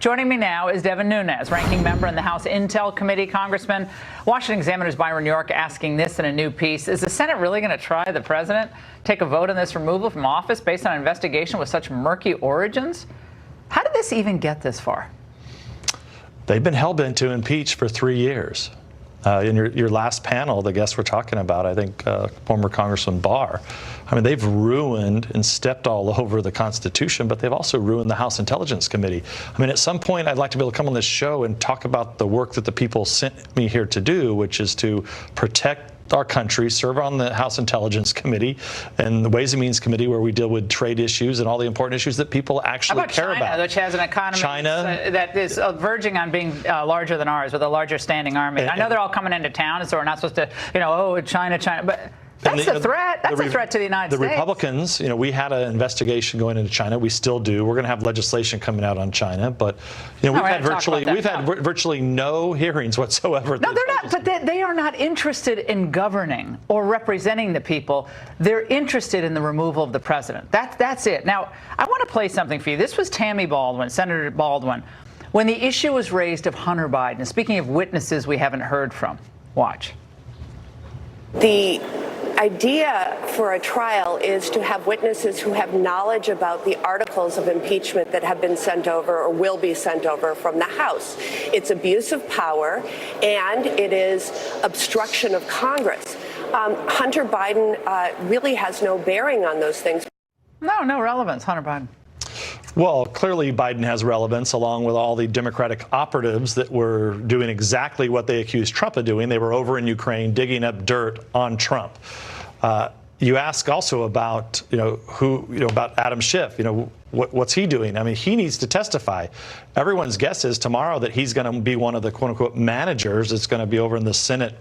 Joining me now is Devin Nunes, ranking member in the House Intel Committee. Congressman, Washington Examiner's Byron York asking this in a new piece. Is the Senate really going to try the president take a vote on this removal from office based on an investigation with such murky origins? How did this even get this far? They've been hell-bent to impeach for 3 years. In your last panel, the guests we're talking about, I think former Congressman Barr, I mean, they've ruined and stepped all over the Constitution, but they've also ruined the House Intelligence Committee. I mean, at some point, I'd like to be able to come on this show and talk about the work that the people sent me here to do, which is to protect our country, serve on the House Intelligence Committee and the Ways and Means Committee, where we deal with trade issues and all the important issues that people actually care about. Which has an economy that is verging on being larger than ours, with a larger standing army. I know they're all coming into town, so we're not supposed to, oh, China, but that's a threat. That's a threat to the United States. The Republicans, we had an investigation going into China. We still do. We're going to have legislation coming out on China, but we've had virtually no hearings whatsoever. No, they're not. But they are not interested in governing or representing the people. They're interested in the removal of the president. That's it. Now, I want to play something for you. This was Tammy Baldwin, Senator Baldwin, when the issue was raised of Hunter Biden. Speaking of witnesses we haven't heard from, watch. The idea for a trial is to have witnesses who have knowledge about the articles of impeachment that have been sent over or will be sent over from the House. It's abuse of power, and it is obstruction of Congress. Hunter Biden really has no bearing on those things. No relevance, Hunter Biden. Well, clearly Biden has relevance, along with all the Democratic operatives that were doing exactly what they accused Trump of doing. They were over in Ukraine digging up dirt on Trump. You ask also about, about Adam Schiff. What's he doing? I mean, he needs to testify. Everyone's guess is tomorrow that he's going to be one of the quote-unquote managers that's going to be over in the Senate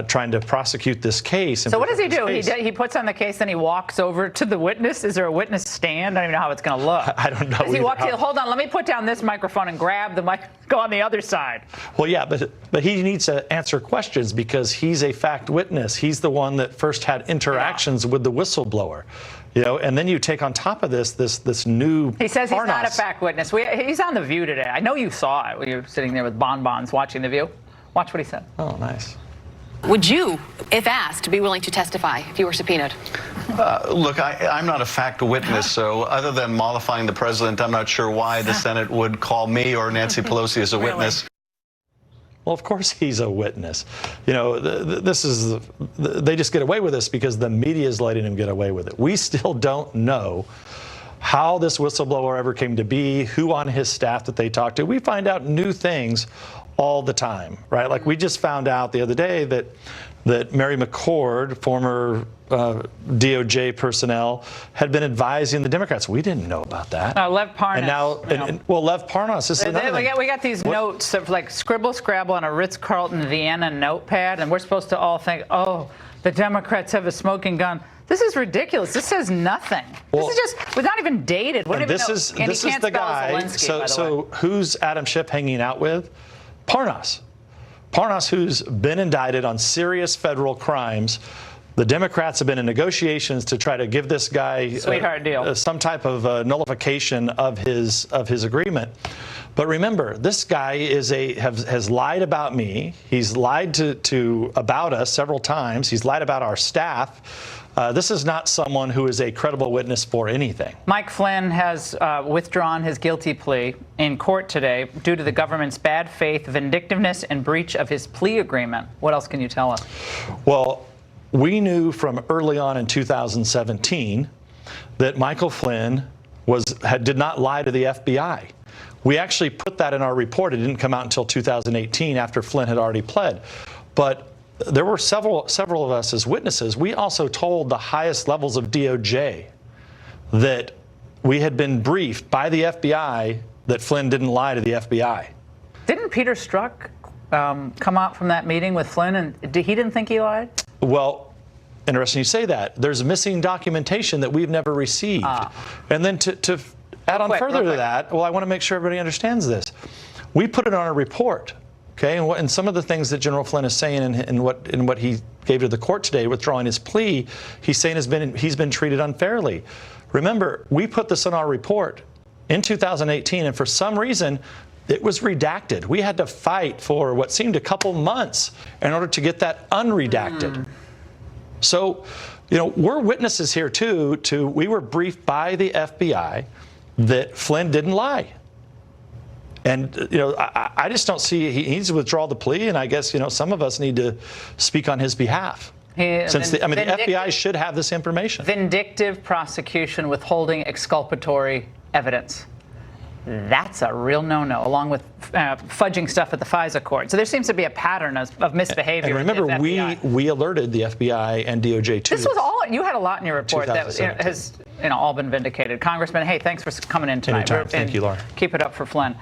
trying to prosecute this case. So what does he do? He puts on the case, then he walks over to the witness. Is there a witness stand? I don't even know how it's going to look. I don't know. Does he walk to, hold on, let me put down this microphone and grab the mic, go on the other side. Well, yeah, but he needs to answer questions because he's a fact witness. He's the one that first had interactions with the whistleblower. And then you take on top of this new He says he's not a fact witness. He's on The View today. I know you saw it when you were sitting there with bonbons watching The View. Watch what he said. Oh, nice. Would you, if asked, be willing to testify if you were subpoenaed? Look, I'm not a fact witness, so other than mollifying the president, I'm not sure why the Senate would call me or Nancy Pelosi as a witness. Well, of course he's a witness. They just get away with this because the media is letting him get away with it. We still don't know how this whistleblower ever came to be, who on his staff that they talked to. We find out new things all the time, right? Like we just found out the other day that Mary McCord, former DOJ personnel, had been advising the Democrats. We didn't know about that. Lev Parnas. And now, Lev Parnas. This is another thing. We got these notes of like scribble scrabble on a Ritz-Carlton Vienna notepad, and we're supposed to all think, oh, the Democrats have a smoking gun. This is ridiculous. This says nothing. Well, this is just, we're not even dated. This is the guy. So who's Adam Schiff hanging out with? Parnas, who's been indicted on serious federal crimes. The Democrats have been in negotiations to try to give this guy some type of nullification of his agreement. But remember, this guy has lied about me. He's lied about us several times. He's lied about our staff. This is not someone who is a credible witness for anything. Mike Flynn has withdrawn his guilty plea in court today due to the government's bad faith, vindictiveness, and breach of his plea agreement. What else can you tell us? Well, we knew from early on in 2017 that Michael Flynn did not lie to the FBI. We actually put that in our report. It didn't come out until 2018 after Flynn had already pled. But there were several of us as witnesses. We also told the highest levels of DOJ that we had been briefed by the FBI that Flynn didn't lie to the FBI. Didn't Peter Strzok come out from that meeting with Flynn and he didn't think he lied? Well, interesting you say that. There's missing documentation that we've never received. And then to add on further to that, well, I want to make sure everybody understands this. We put it on a report. Okay, and some of the things that General Flynn is saying in what he gave to the court today, withdrawing his plea, he's saying he's been treated unfairly. Remember, we put this in our report in 2018, and for some reason, it was redacted. We had to fight for what seemed a couple months in order to get that unredacted. So, we're witnesses here too. We were briefed by the FBI that Flynn didn't lie. And, I just don't see, he needs to withdraw the plea, and I guess, some of us need to speak on his behalf. Since the FBI should have this information. Vindictive prosecution withholding exculpatory evidence. That's a real no-no, along with fudging stuff at the FISA court. So there seems to be a pattern of misbehavior. And remember, we alerted the FBI and DOJ too. This was all, you had a lot in your report that has all been vindicated. Congressman, hey, thanks for coming in tonight. Anytime. Thank you, Laura. Keep it up for Flynn.